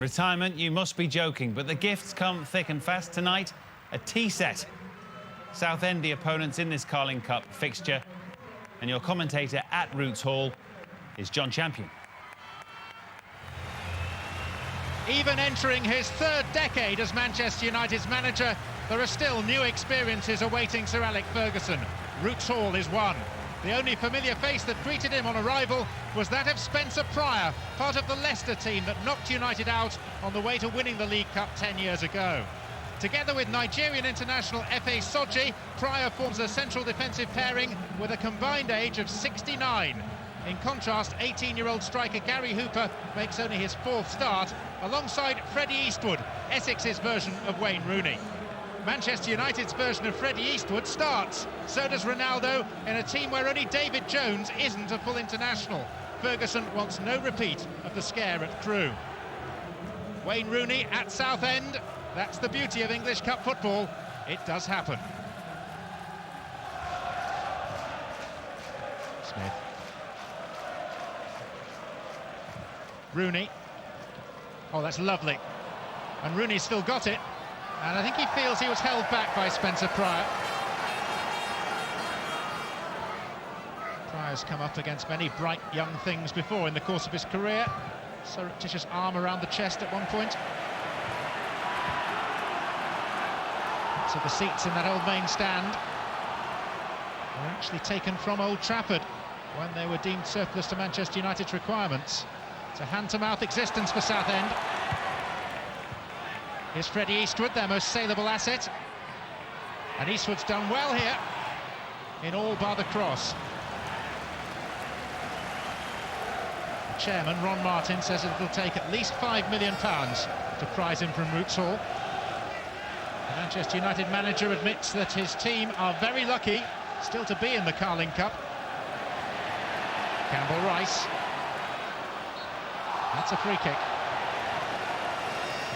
Retirement, you must be joking, but the gifts come thick and fast tonight. A tea set. Southend, the opponents in this Carling Cup fixture. And your commentator at Roots Hall is John Champion. Even entering his third decade as Manchester United's manager, there are still new experiences awaiting Sir Alex Ferguson. Roots Hall is one. The only familiar face that greeted him on arrival was that of Spencer Pryor, part of the Leicester team that knocked United out on the way to winning the League Cup 10 years ago. Together with Nigerian international F.A. Soji, Pryor forms a central defensive pairing with a combined age of 69. In contrast, 18-year-old striker Gary Hooper makes only his fourth start, alongside Freddie Eastwood, Essex's version of Wayne Rooney. Manchester United's version of Freddie Eastwood starts. So does Ronaldo in a team where only David Jones isn't a full international. Ferguson wants no repeat of the scare at Crewe. Wayne Rooney at Southend. That's the beauty of English Cup football. It does happen. Smith. Rooney. Oh, that's lovely. And Rooney's still got it. And I think he feels he was held back by Spencer Pryor. Pryor's come up against many bright young things before in the course of his career. Surreptitious arm around the chest at one point. So the seats in that old main stand were actually taken from Old Trafford when they were deemed surplus to Manchester United's requirements. It's a hand-to-mouth existence for Southend. Here's Freddie Eastwood, their most saleable asset. And Eastwood's done well here, in all bar the cross. The chairman, Ron Martin, says it'll take at least £5 million to prize him from Roots Hall. The Manchester United manager admits that his team are very lucky still to be in the Carling Cup. Campbell Rice. That's a free kick.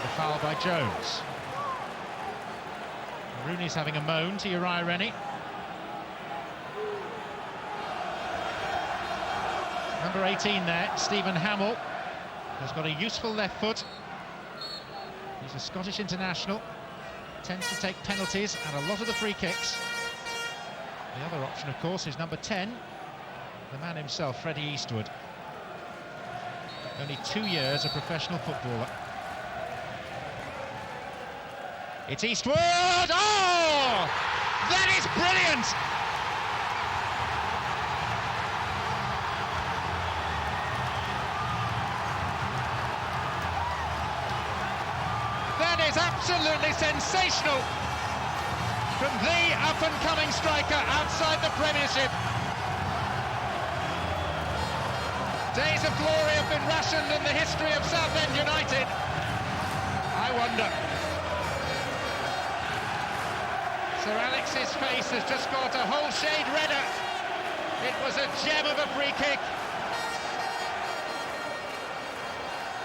The foul by Jones. Rooney's having a moan to Uriah Rennie. Number 18 there, Stephen Hamill, has got a useful left foot. He's a Scottish international, tends to take penalties and a lot of the free kicks. The other option, of course, is number 10, the man himself, Freddie Eastwood. Only 2 years a professional footballer. It's Eastwood! Oh! That is brilliant! That is absolutely sensational from the up-and-coming striker outside the Premiership. Days of glory have been rationed in the history of Southend United. I wonder. Sir Alex's face has just got a whole shade redder. It was a gem of a free kick.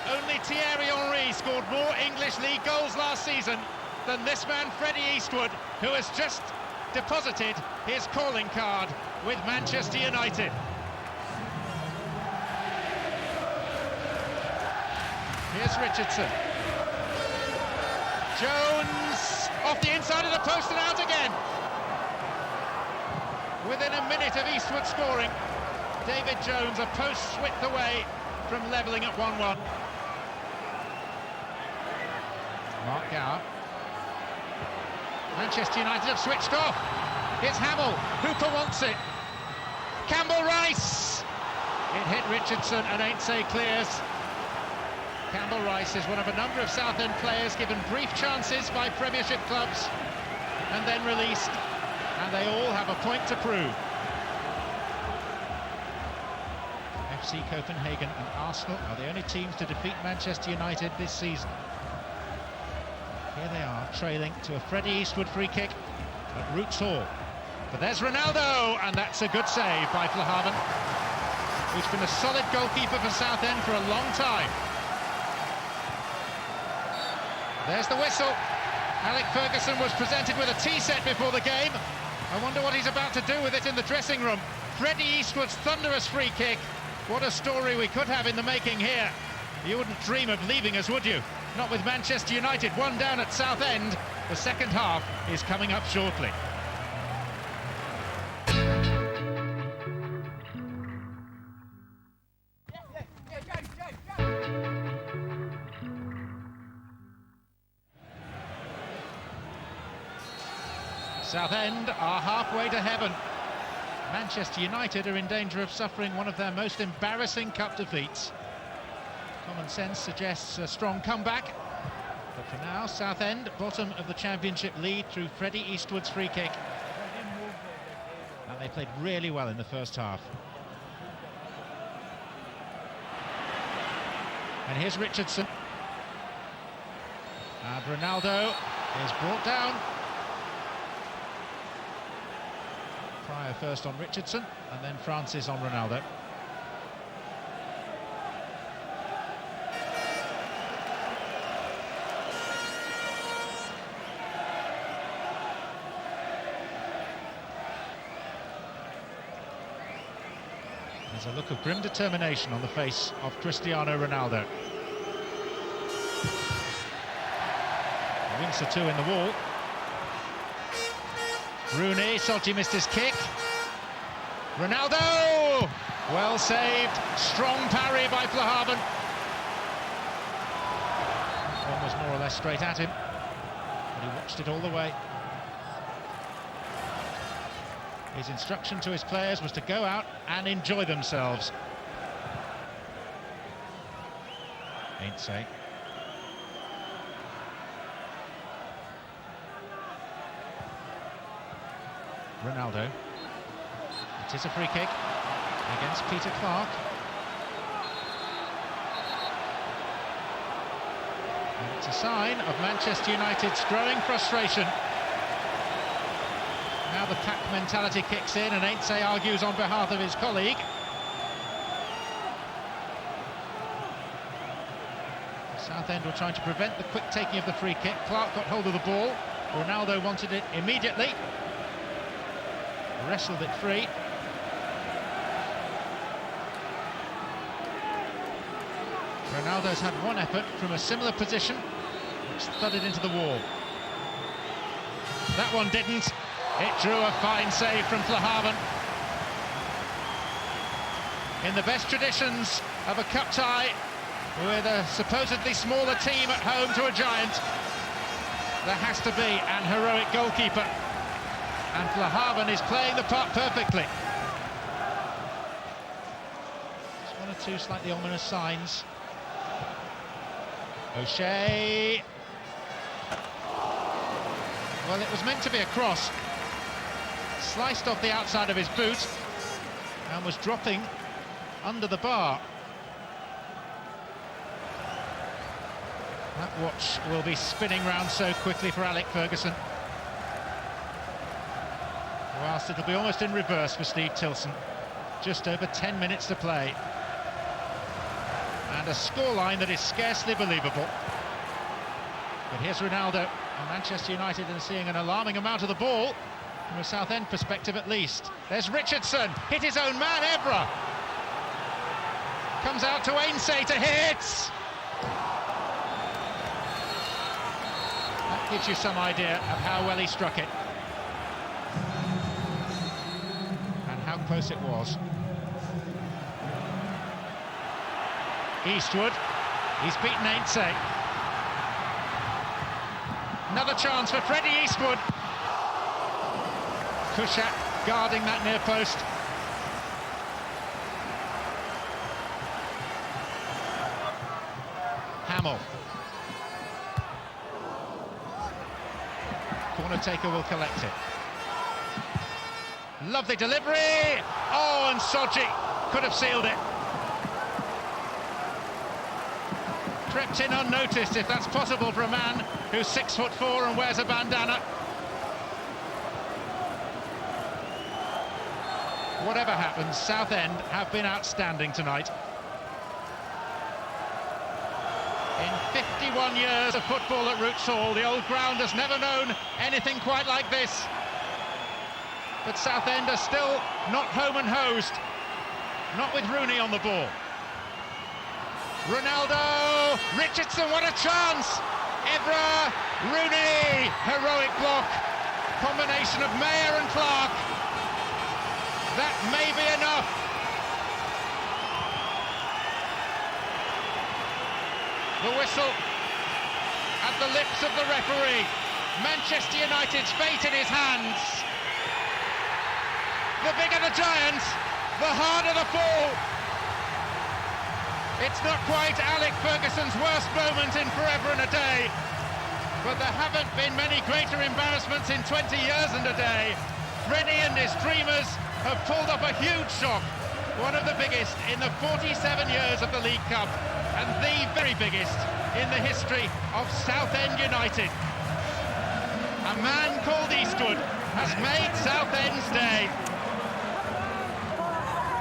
Only Thierry Henry scored more English League goals last season than this man, Freddie Eastwood, who has just deposited his calling card with Manchester United. Here's Richardson. Jones off the inside of the post and out again. Within a minute of Eastwood scoring, David Jones a post's width away from levelling at 1-1. Mark Gower. Manchester United have switched off. Here's Hamill. Hooper wants it. Campbell Rice. It hit Richardson and ain't say clears. Campbell Rice is one of a number of Southend players given brief chances by Premiership clubs and then released, and they all have a point to prove. FC Copenhagen and Arsenal are the only teams to defeat Manchester United this season. Here they are, trailing to a Freddie Eastwood free kick at Roots Hall. But there's Ronaldo, and that's a good save by Flahaven, who's been a solid goalkeeper for Southend for a long time. There's the whistle. Alex Ferguson was presented with a tea set before the game. I wonder what he's about to do with it in the dressing room. Freddie Eastwood's thunderous free kick. What a story we could have in the making here. You wouldn't dream of leaving us, would you? Not with Manchester United, one down at Southend. The second half is coming up shortly. Southend are halfway to heaven. Manchester United are in danger of suffering one of their most embarrassing cup defeats. Common sense suggests a strong comeback, but for now, Southend, bottom of the Championship, lead through Freddie Eastwood's free kick. And they played really well in the first half. And here's Richardson. And Ronaldo is brought down. Pryor first on Richardson, and then Francis on Ronaldo. There's a look of grim determination on the face of Cristiano Ronaldo. Winks are two in the wall. Rooney, Sochi missed his kick. Ronaldo! Well saved. Strong parry by Flahaven. One was more or less straight at him, but he watched it all the way. His instruction to his players was to go out and enjoy themselves. Ain't say. Ronaldo. It is a free kick against Peter Clark. And it's a sign of Manchester United's growing frustration. Now the pack mentality kicks in and Ainse argues on behalf of his colleague. Southend were trying to prevent the quick taking of the free kick. Clark got hold of the ball. Ronaldo wanted it immediately. Wrestled it free. Ronaldo's had one effort from a similar position, which thudded into the wall. That one didn't. It drew a fine save from Flahaven. In the best traditions of a cup tie, with a supposedly smaller team at home to a giant, there has to be an heroic goalkeeper. And Flahaven is playing the part perfectly. Just one or two slightly ominous signs. O'Shea. Well, it was meant to be a cross. Sliced off the outside of his boot and was dropping under the bar. That watch will be spinning round so quickly for Alec Ferguson. Whilst it'll be almost in reverse for Steve Tilson. Just over 10 minutes to play. And a scoreline that is scarcely believable. But here's Ronaldo, and Manchester United are seeing an alarming amount of the ball, from a Southend perspective at least. There's Richardson, hit his own man, Evra. Comes out to Ainse to hit. That gives you some idea of how well he struck it. How close it was. Eastwood, he's beaten Ainse. Another chance for Freddie Eastwood. Kushak guarding that near post. Hamill. Corner taker will collect it. Lovely delivery! Oh, and Sochi could have sealed it. Crept in unnoticed, if that's possible for a man who's 6'4" and wears a bandana. Whatever happens, Southend have been outstanding tonight. In 51 years of football at Roots Hall, the old ground has never known anything quite like this. But Southend are still not home and hosed, not with Rooney on the ball. Ronaldo, Richardson, what a chance! Evra, Rooney, heroic block. Combination of Mayer and Clark. That may be enough. The whistle at the lips of the referee. Manchester United's fate in his hands. The bigger the giant, the harder the fall. It's not quite Alec Ferguson's worst moment in forever and a day, but there haven't been many greater embarrassments in 20 years and a day. Freddie and his Dreamers have pulled off a huge shock, one of the biggest in the 47 years of the League Cup, and the very biggest in the history of Southend United. A man called Eastwood has made Southend's day.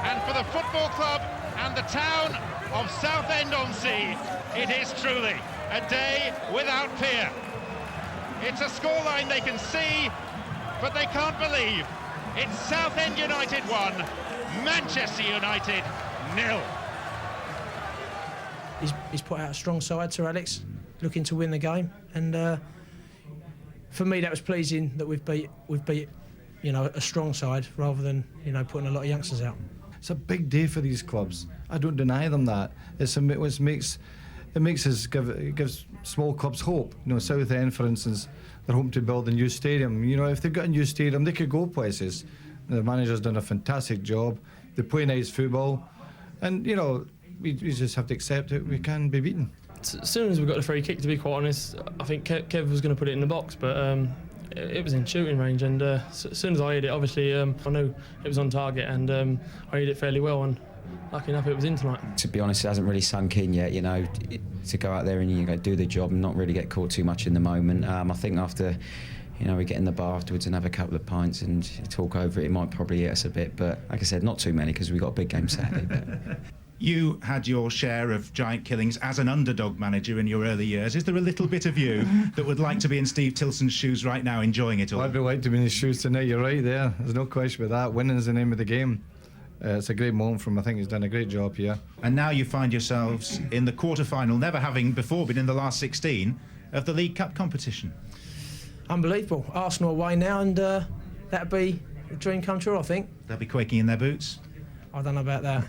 And for the football club and the town of Southend-on-Sea, it is truly a day without peer. It's a scoreline they can see, but they can't believe. It's Southend United 1, Manchester United 0. He's put out a strong side, Sir Alex, looking to win the game, and for me that was pleasing that we've beat a strong side rather than putting a lot of youngsters out. It's a big day for these clubs. I don't deny them that. It gives small clubs hope. Southend, for instance, they're hoping to build a new stadium. If they've got a new stadium, they could go places. The manager's done a fantastic job. They play nice football, and we just have to accept it. We can be beaten. As soon as we got the free kick, to be quite honest, I think Kev was going to put it in the box, but it was in shooting range, and as soon as I hit it, obviously I knew it was on target, and I hit it fairly well, and lucky enough it was in tonight. To be honest, it hasn't really sunk in yet, to go out there and do the job and not really get caught too much in the moment. I think after we get in the bar afterwards and have a couple of pints and talk over it, it might probably hit us a bit, but like I said, not too many because we've got a big game Saturday. But. You had your share of giant killings as an underdog manager in your early years. Is there a little bit of you that would like to be in Steve Tilson's shoes right now, enjoying it all? I'd like to be in his shoes tonight. You're right there. There's no question about that. Winning is the name of the game. It's a great moment from him. I think he's done a great job here. And now you find yourselves in the quarter-final, never having before been in the last 16 of the League Cup competition. Unbelievable. Arsenal away now, and that'd be a dream come true, I think. They'll be quaking in their boots. I don't know about that.